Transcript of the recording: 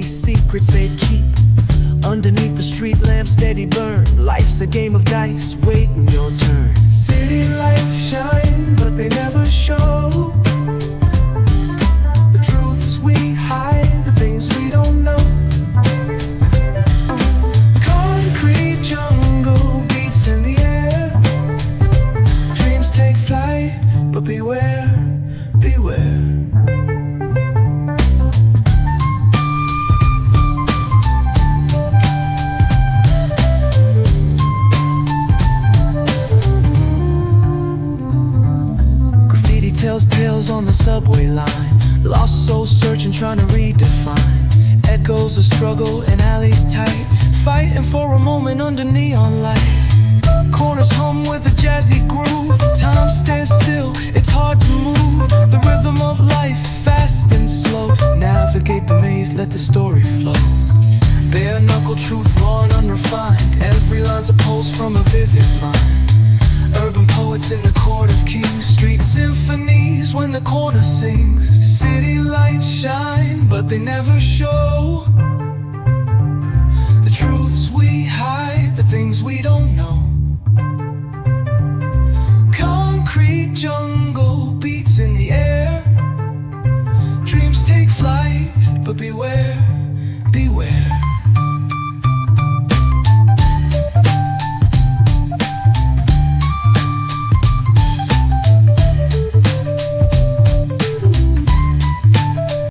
secrets they keep underneath the street lamp, steady burn. Life's a game of dice, waiting your turn. City lights shine, but they never show the truths we hide, the things we don't know. Concrete jungle beats in the air. Dreams take flight, but beware, beware. Tells tales on the subway line. Lost souls searching, trying to redefine. Echoes of struggle in alleys tight, fighting for a moment under neon light. Corners hum with a jazzy groove. Time stands still, it's hard to move. The rhythm of life, fast and slow. Navigate the maze, let the story flow. Bare knuckle truth, raw and unrefined. Every line's a pulse from a vivid mind. Urban poets in the court of kings. Street symphonies when the corner sings. City lights shine, but they never show the truths we hide, the things we don't know. Concrete jungle beats in the air. Dreams take flight, but beware, beware.